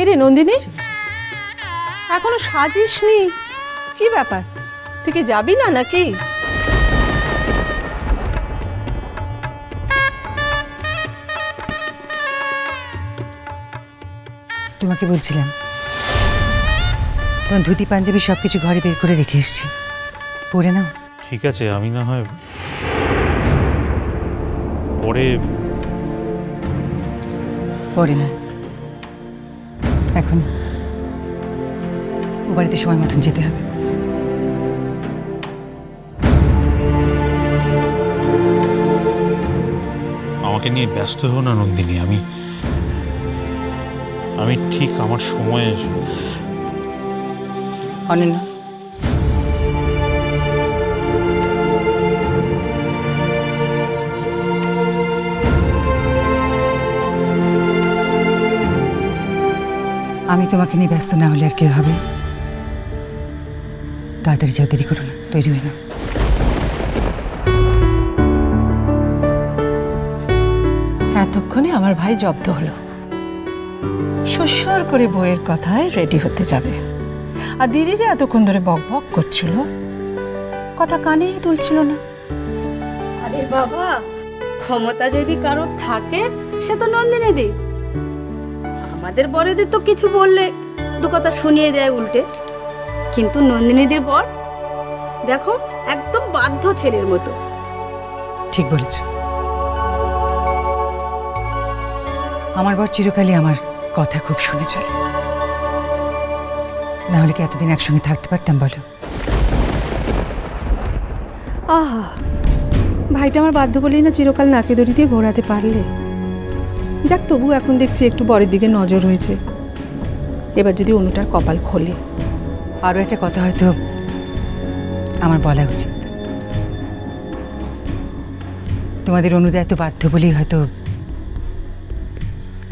রে নন্দিনী, এখনো সাজিসনি? কি ব্যাপার, তুই কি যাবি না নাকি? তোমাকে বলছিলাম তোমার ধুতি পাঞ্জাবি সবকিছু ঘরে বের করে রেখে এসেছি, পরে নাও। ঠিক আছে, আমি না হয় পরে না, এখন ও বাড়িতে সময় মতন যেতে হবে। আমাকে নিয়ে ব্যস্ত হও না নন্দিনী, আমি ঠিক আমার সময়ে। অনন্য, আমি তোমাকে নিয়ে ব্যস্ত না হলে আর কেউ হবে? তাড়াতাড়ি যাও, দেরি করো না, তৈরি হয়ে নাও। এতক্ষণে আমার ভাই জব্দ হলো, শ্বশুর করে বইয়ের কথায় রেডি হতে যাবে, আর দিদি যে এতক্ষণ ধরে বক বক করছিল, কথা কানেই তুলছিল না। আরে বাবা, ক্ষমতা যদি কারো থাকে সে তো নন্দিনী দি। আমাদের বরেদের তো কিছু বললে দু কথা শুনিয়ে দেয় উল্টে, কিন্তু নন্দিনীদের বর দেখো একদম বাধ্য ছেলের মতো। ঠিক বলেছ, আমার বর চিরকালই আমার কথা খুব শুনে চলে, না হলে কি এতদিন একসঙ্গে থাকতে পারতাম বলো? আহা, ভাইটা আমার বাধ্য বলেই না চিরকাল নাকে দড়ি দিয়ে ঘোরাতে পারলে। যাক, তবু এখন দেখছি একটু বরের দিকে নজর হয়েছে, এবার যদি অনুটার কপাল খোলে। আরও একটা কথা হয়তো আমার বলা উচিত, তোমাদের অনুদা এত বাধ্য বলেই হয়তো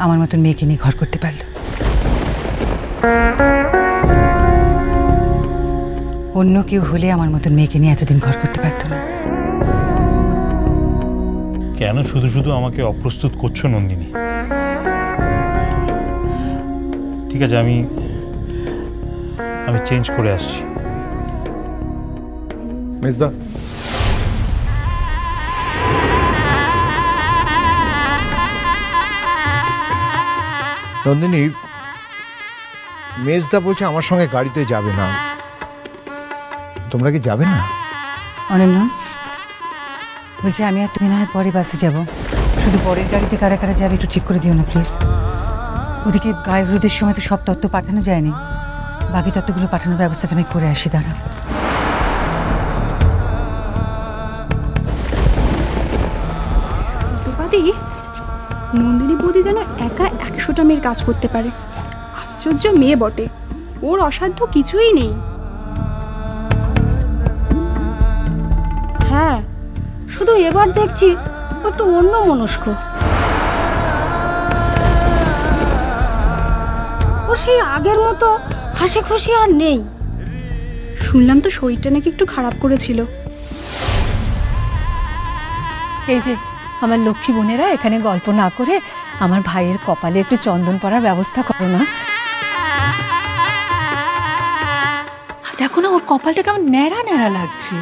আমার মতন মেয়েকে নিয়ে ঘর করতে পারল। অন্য কেউ হলে আমার মতন মেয়েকে নিয়ে এতদিন ঘর করতে পারতো না। কেন শুধু শুধু আমাকে অপ্রস্তুত করছো নন্দিনী? ঠিক আছে, আমি চেঞ্জ করে আসছি। মেজদা, নন্দিনী, মেজদা বলছে আমার সঙ্গে গাড়িতে যাবে না, তোমরা কি যাবে না? অনন্য বলছি আমি আর তুমি না হয় পরে বাসে যাব, শুধু পরের গাড়িতে কারা কারা যাবে একটু ঠিক করে দিও না প্লিজ। ওদিকে গায়ে হলুদের সময় তো সব তত্ত্ব পাঠানো যায়নি, বাকি তত্ত্বগুলো পাঠানোর ব্যবস্থাটা আমি করে আসি, দাঁড়া। নন্দিনী বৌদি যেন একা 100টা মেয়ের কাজ করতে পারে, আশ্চর্য মেয়ে বটে, ওর অসাধ্য কিছুই নেই। হ্যাঁ, শুধু এবার দেখছি একটু অন্য মনস্ক। ও সেই আগের মতো হাসি খুশি আর নেই। শুনলাম তো শরীরটা নাকি একটু খারাপ করেছিল। এই যে আমার লক্ষ্মী বোনেরা, এখানে গল্প না করে আমার ভাইয়ের কপালে একটু চন্দন পরার ব্যবস্থা করো না। দেখো না ওর কপালটা কেমন ন্যাড়া ন্যাড়া লাগছে।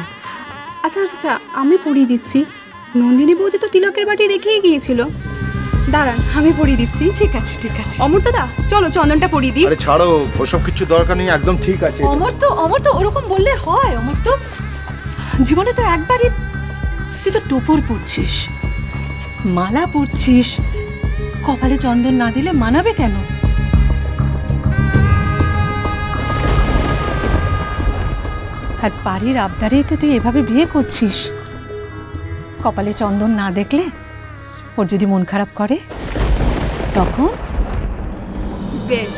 আচ্ছা আচ্ছা, আমি পরিয়ে দিচ্ছি। নন্দিনী বৌদি তো তিলকের বাটি রেখেই গিয়েছিল, দাঁড়ান আমি পরিয়ে দিচ্ছি। ঠিক আছে ঠিক আছে। অমর্ত্য দা, চলো চন্দনটা পরিয়ে দিই। আরে ছাড়ো, ওসব কিছু দরকার নেই, একদম ঠিক আছে। অমর্ত্য ওরকম বললে হয়? অমর্ত্য, জীবনে তো একবারই, তুই তো টোপর পরছিস, মালা পরছিস, কপালে চন্দন না দিলে মানাবে কেন? আর বাড়ির আবদারেই তো তুই এভাবে বিয়ে করছিস। কপালে চন্দন না দেখলে ওর যদি মন খারাপ করে তখন? বেশ,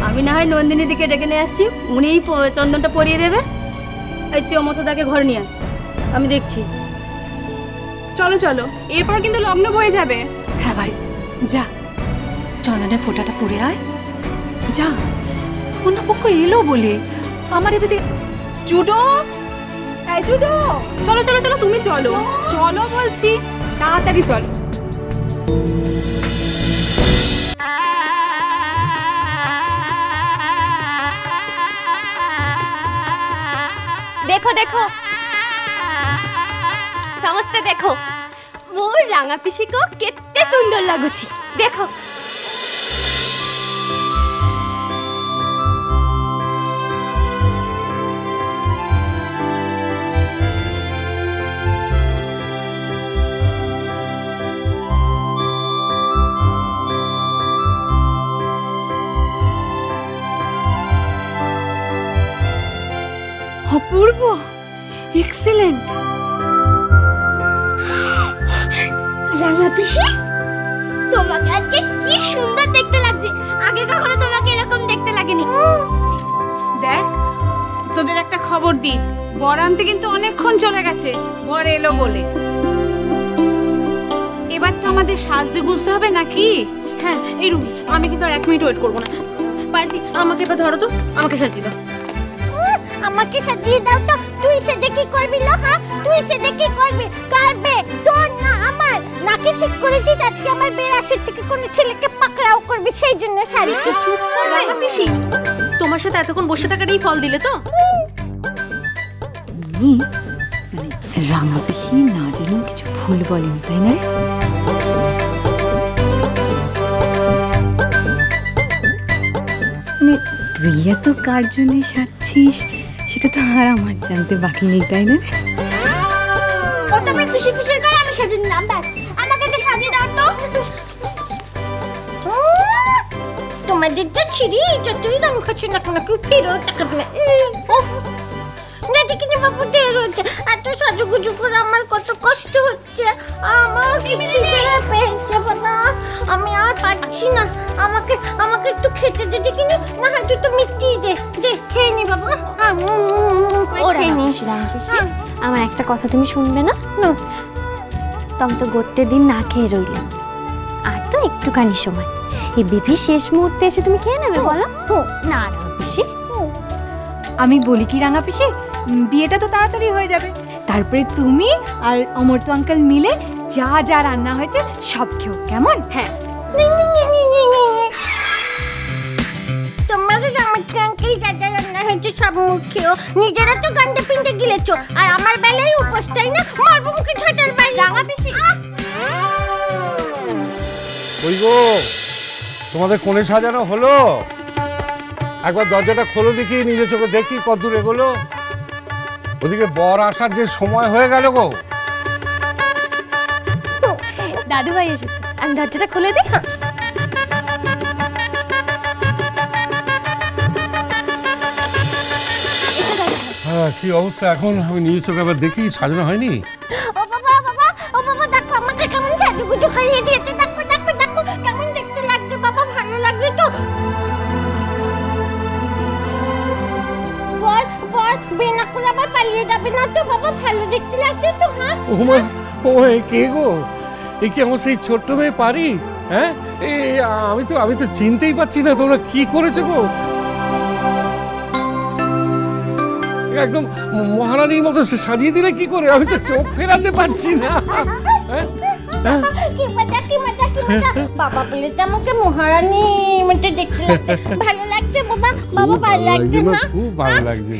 আমি না হয় নন্দিনী দিকে ডেকে নিয়ে আসছি, উনিই চন্দনটা পরিয়ে দেবে। এই তুই অমর্ত্যদাকে ঘরে নিয়ে আয়, আমি দেখছি। চলো চলো, এরপর কিন্তু লগ্ন বয়ে যাবে। হ্যাঁ ভাই, যা চন্দনের ফোঁটাটা পরে আয়, যা। অন্য পক্ষ এলো বলে আমার এদিকে। জুডো, এই জুডো, চলো চলো চলো, তুমি চলো চলো বলছি, তাড়াতাড়ি চলো। देखो देखो समस्ते देखो मोर रांगा पिसी को केते सुंदर लागुची देखो অপূর্ব এক্সেলেন্ট রাঙা পিসি তোমাকে আজকে কি সুন্দর দেখতে লাগছে আগে কখনো তোমাকে এরকম দেখতে লাগেনি দেখ তোদের একটা খবর দি বর আনতে কিন্তু অনেকক্ষণ চলে গেছে বর এলো বলে এবার তো আমাদের সাজতে গুছতে হবে নাকি হ্যাঁ এই রুমি আমি কিন্তু আর 1 মিনিট ওয়েট করবো না পাইতি আমাকে এবার ধরো তো আমাকে সাজিয়ে দাও আমাকে সাজিয়ে দাও তো তুই সেটা কি করবি লো হ্যাঁ তুই সেটা কি করবি করবে তোর না আমার নাকি ঠিক করেছিস আজকে আমার বেরাসের থেকে কোনো ছেলেকে পাকড়াও করবি সেই জন্য শাড়ি চুপ কর রাঙা পিসি তোমার সাথে এতক্ষণ বসে থাকারই ফল দিলে তো রাঙা পিসি না জেনেও কিছু ভুল বলেন তাই না রে তুই এত কার জন্য সাজছিস সেটা তো আর আমার জানতে বাকি নেই তাই না ওটা আমি ফিশি ফিশির করে আমি সাজিয়ে দিলাম ব্যাস আমাকে একটু সাজিয়ে দাও তো তোমাদের তো ছিড়ি যতই রং খাচ্ছে না কোনো কেউ ফেরত তাকাবে না দেখি বাবু ঢের হচ্ছে এত সাজুগুজু করে আমার কত কষ্ট হচ্ছে আমার পেয়েছে বাবা আমি আর পারছি না আমাকে আমাকে একটু খেতে দে দেখি না হয়তো তো মিষ্টি দে দে খেয়ে নি বাবা আমার একটা কথা তুমি শুনবে না তুমি তো গোটে দিন না খেয়ে রইলাম আর তো একটুখানি সময় এই বিধি শেষ মুহূর্তে এসে তুমি খেয়ে নেবে বলো না পিসি আমি বলি কি রাঙা পিসি বিয়েটা তো তাড়াতাড়ি হয়ে যাবে তারপরে তুমি আর অমর্ত আঙ্কেল মিলে যা যা রান্না হয়েছে সব খেও কেমন হ্যাঁ তোমাদের অমর্ত আঙ্কেল যা যা রান্না হয়েছে সব খেও নিজেরা তো গান্ডে পিন্ডে গিলেছো আর আমার বেলায় উপোসটাই না মারবো মুখে ঝাঁটার বাইরে রাঙা পিসি ওই গো তোমাদের কোণে সাজানো হলো একবার দরজাটা খোলো দেখি নিজের চোখে দেখি কতদূর এগোলো ওদিকে বর আসার যে সময় হয়ে গেল গো দাদু ভাই এসেছে আমি দরজাটা খুলে দিই হ্যাঁ কি অবস্থা এখন আমি নিজের চোখে আবার দেখি সাজানো হয়নি ও বাবা দেখো আমাকে কেমন সাজুগুজু খাইয়ে দিয়েছে দেখো কেমন দেখতে লাগছে বাবা ভালো লাগছে তো বল বিনা করে আবার পালিয়ে যাবে না তো বাবা ভালো দেখতে লাগছে তো হ্যাঁ ও কে গো এ কি আমার সেই ছোট্ট মেয়ে পারি হ্যাঁ আমি তো চিনতেই পারছি না তোমরা কি করেছো গো একদম মহারানীর মতো সাজিয়ে দিলে কি করে আমি তো চোখ ফেরাতে পারছি না কি মজা বাবা বলে তো আমাকে মহারানী মতো দেখতে লাগছে ভালো লাগছে বাবা ভালো লাগছে খুব ভালো লাগছে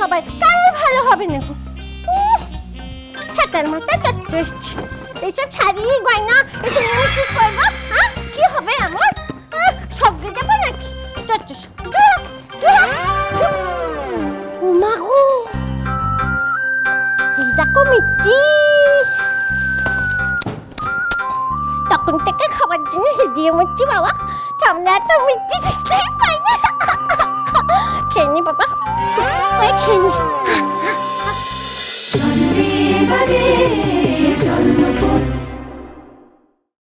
সবাই কারোর ভালো হবে না ছাতার মতো এইসব শাড়ি গয়না এসব কি করবো কি হবে আমার সবকে যাবো নাকি মাগো এই দেখো মিষ্টি তখন থেকে খাবার জন্য হেদিয়ে মরছি বাবা সামনে এত মিষ্টি দেখতেই পাই না খেয়ে নি বাবা খেয়ে নি